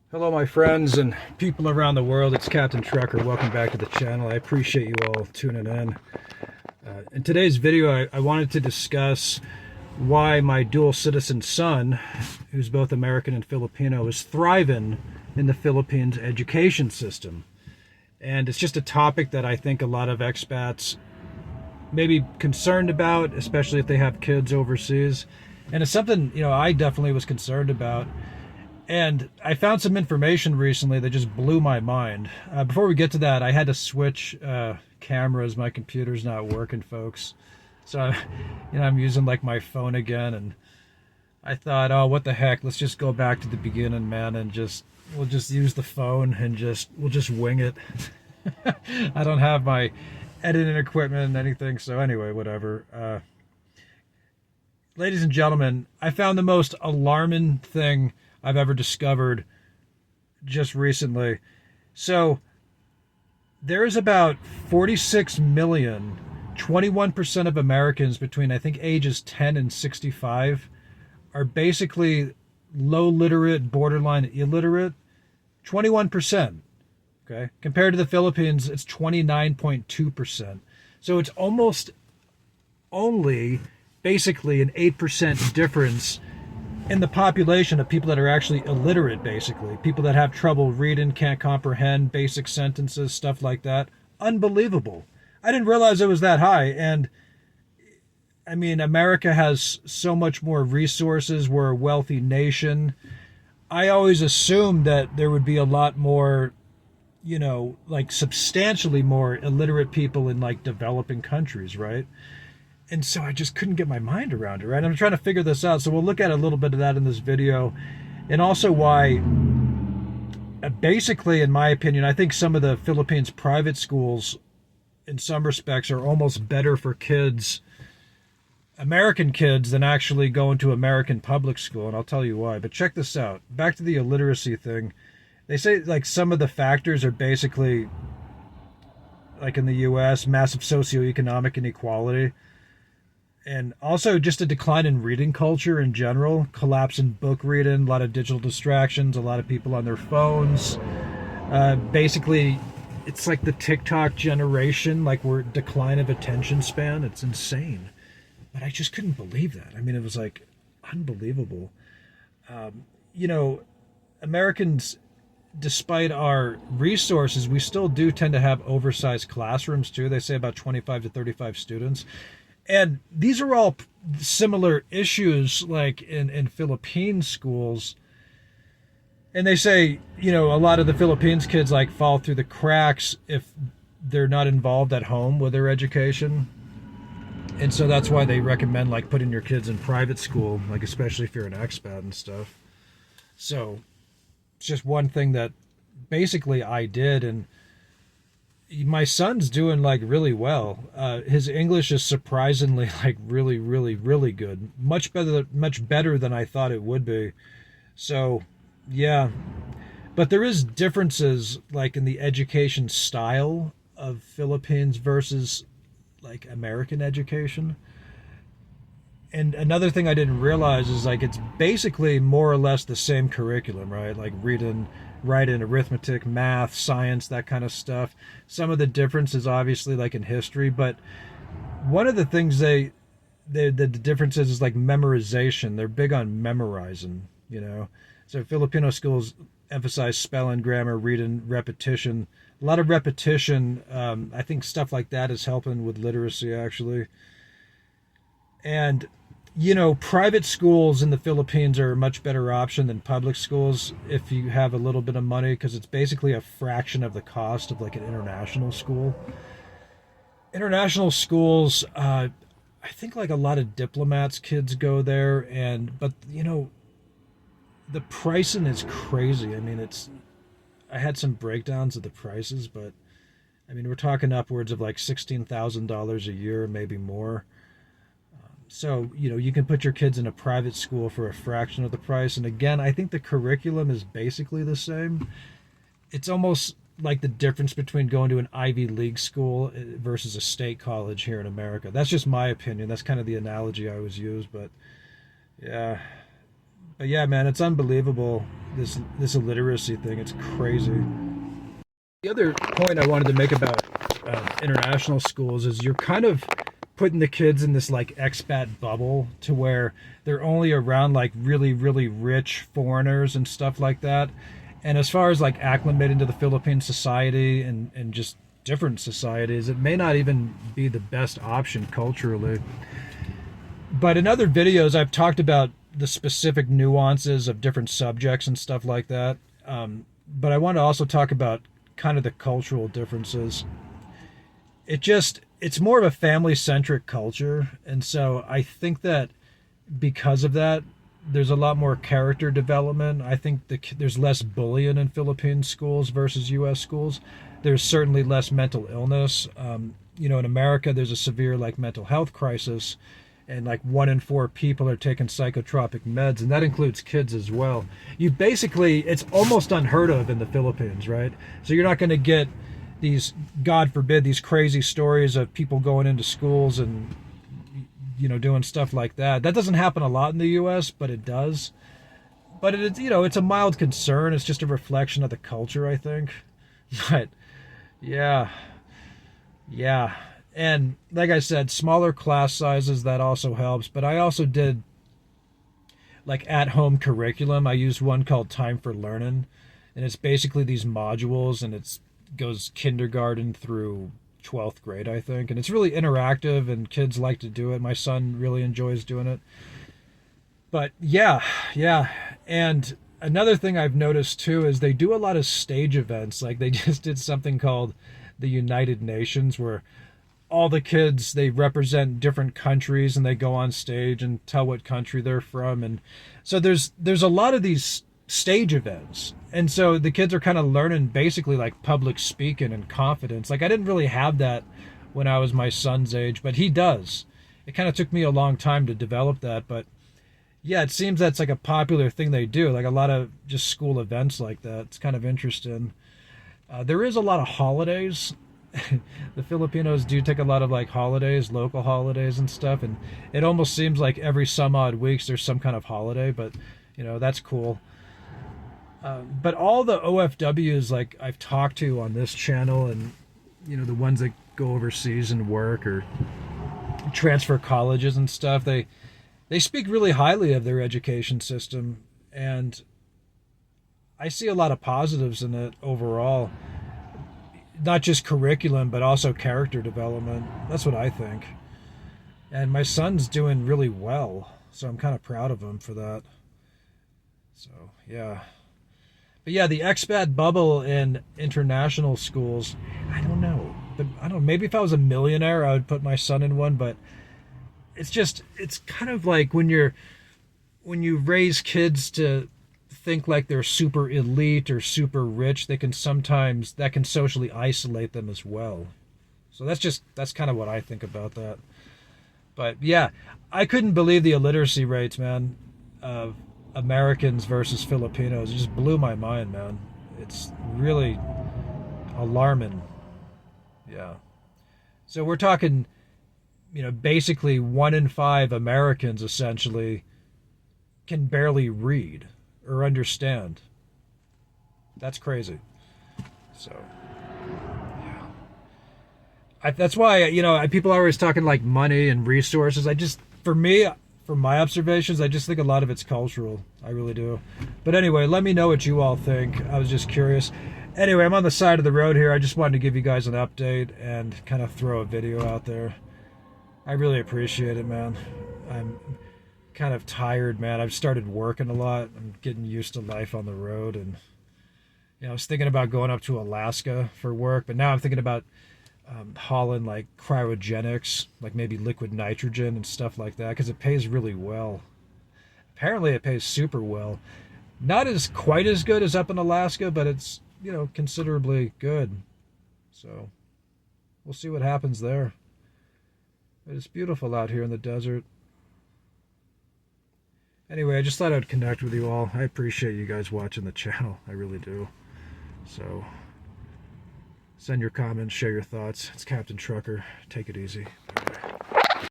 Hello, my friends and people around the world. It's Captain Trucker. Welcome back to the channel. I appreciate you all tuning in. In today's video, I wanted to discuss why my dual citizen son, who's both American and Filipino, is thriving in the Philippines education system. And it's just a topic that I think a lot of expats may be concerned about, especially if they have kids overseas. And it's something, I definitely was concerned about. And I found some information recently that just blew my mind. Before we get to that, I had to switch cameras. My computer's not working, folks. So, I'm using like my phone again. And I thought, oh, what the heck? Let's just go back to the beginning, man, and we'll just use the phone and we'll just wing it. I don't have my editing equipment and anything. So anyway, whatever. Ladies and gentlemen, I found the most alarming thing I've ever discovered just recently. So there is about 46 million, 21% of Americans between, I think, ages 10 and 65 are basically low literate, borderline illiterate. 21%. Okay. Compared to the Philippines, it's 29.2%. So it's almost only basically an 8% difference in the population of people that are actually illiterate, basically. People that have trouble reading, can't comprehend basic sentences, stuff like that. Unbelievable. I didn't realize it was that high. And I mean, America has so much more resources. We're a wealthy nation. I always assumed that there would be a lot more, like substantially more illiterate people in like developing countries, right? And so I just couldn't get my mind around it, right? I'm trying to figure this out. So we'll look at a little bit of that in this video. And also why, basically, in my opinion, I think some of the Philippines private schools, in some respects, are almost better for kids, American kids, than actually going to American public school. And I'll tell you why. But check this out. Back to the illiteracy thing. They say, like, some of the factors are basically, like in the U.S., massive socioeconomic inequality. And also just a decline in reading culture in general, collapse in book reading, a lot of digital distractions, a lot of people on their phones. Basically, it's like the TikTok generation, like we're decline of attention span. It's insane. But I just couldn't believe that. I mean, it was like unbelievable. Americans, despite our resources, we still do tend to have oversized classrooms too. They say about 25 to 35 students. And these are all similar issues like in Philippine schools. And they say, a lot of the Philippines kids like fall through the cracks if they're not involved at home with their education. And so that's why they recommend like putting your kids in private school, like especially if you're an expat and stuff. So it's just one thing that basically I did, and my son's doing like really well. His English is surprisingly like really, really, really good. Much better than I thought it would be. So, yeah. But there is differences like in the education style of Philippines versus like American education. And another thing I didn't realize is like it's basically more or less the same curriculum, right? Like reading, writing, arithmetic, math, science, that kind of stuff. Some of the differences obviously like in history, but one of the things the differences is like memorization. They're big on memorizing, So Filipino schools emphasize spelling, grammar, reading, repetition. A lot of repetition. I think stuff like that is helping with literacy actually. And private schools in the Philippines are a much better option than public schools if you have a little bit of money, because it's basically a fraction of the cost of like an international school. International schools, I think like a lot of diplomats' kids go there, but the pricing is crazy. I mean, I had some breakdowns of the prices, but I mean, we're talking upwards of like $16,000 a year, maybe more. So, you can put your kids in a private school for a fraction of the price. And again, I think the curriculum is basically the same. It's almost like the difference between going to an Ivy League school versus a state college here in America. That's just my opinion. That's kind of the analogy I always use. But yeah, But yeah, man, it's unbelievable, this illiteracy thing. It's crazy. The other point I wanted to make about international schools is you're kind of putting the kids in this like expat bubble to where they're only around like really, really rich foreigners and stuff like that. And as far as like acclimating to the Philippine society and just different societies, it may not even be the best option culturally. But in other videos, I've talked about the specific nuances of different subjects and stuff like that. But I want to also talk about kind of the cultural differences. It's more of a family-centric culture. And so I think that because of that, there's a lot more character development. I think there's less bullying in Philippine schools versus U.S. schools. There's certainly less mental illness. In America, there's a severe like mental health crisis, and like 1 in 4 people are taking psychotropic meds, and that includes kids as well. It's almost unheard of in the Philippines, right? So you're not going to get these, God forbid, these crazy stories of people going into schools and doing stuff like that. That doesn't happen a lot in the U.S., but it does. But it's a mild concern. It's just a reflection of the culture, I think. But yeah. And like I said, smaller class sizes, that also helps. But I also did like at-home curriculum. I used one called Time for Learning, and it's basically these modules, and it goes kindergarten through 12th grade, I think. And it's really interactive, and kids like to do it. My son really enjoys doing it. But yeah. And another thing I've noticed too is they do a lot of stage events. Like they just did something called the United Nations, where all the kids, they represent different countries and they go on stage and tell what country they're from. And so there's a lot of these stage events. And so the kids are kind of learning basically like public speaking and confidence. Like I didn't really have that when I was my son's age, but he does. It kind of took me a long time to develop that, but yeah, it seems that's like a popular thing they do, like a lot of just school events like that. It's kind of interesting. There is a lot of holidays. The Filipinos do take a lot of like holidays, local holidays and stuff, and it almost seems like every some odd weeks there's some kind of holiday, but that's cool. But all the OFWs like I've talked to on this channel, and the ones that go overseas and work or transfer colleges and stuff, they speak really highly of their education system, and I see a lot of positives in it overall. Not just curriculum, but also character development. That's what I think. And my son's doing really well, so I'm kind of proud of him for that. So, yeah. But yeah, the expat bubble in international schools, I don't know. But I don't know, maybe if I was a millionaire, I would put my son in one, but it's kind of like when you raise kids to think like they're super elite or super rich, that can socially isolate them as well. So that's kind of what I think about that. But yeah, I couldn't believe the illiteracy rates, man, of Americans versus Filipinos. It just blew my mind, man. It's really alarming. Yeah. So we're talking, basically 1 in 5 Americans essentially can barely read or understand. That's crazy. So, yeah. That's why, people are always talking like money and resources. From my observations, I just think a lot of it's cultural. I really do. But anyway, let me know what you all think. I was just curious. Anyway, I'm on the side of the road here. I just wanted to give you guys an update and kind of throw a video out there. I really appreciate it, man. I'm kind of tired, man. I've started working a lot. I'm getting used to life on the road, and I was thinking about going up to Alaska for work, but now I'm thinking about hauling like cryogenics, like maybe liquid nitrogen and stuff like that, because it pays really well. Apparently it pays super well. Not as quite as good as up in Alaska, but it's considerably good. So we'll see what happens there. But it's beautiful out here in the desert. Anyway, I just thought I'd connect with you all. I appreciate you guys watching the channel. I really do. So, send your comments, share your thoughts. It's Captain Trucker. Take it easy. Bye.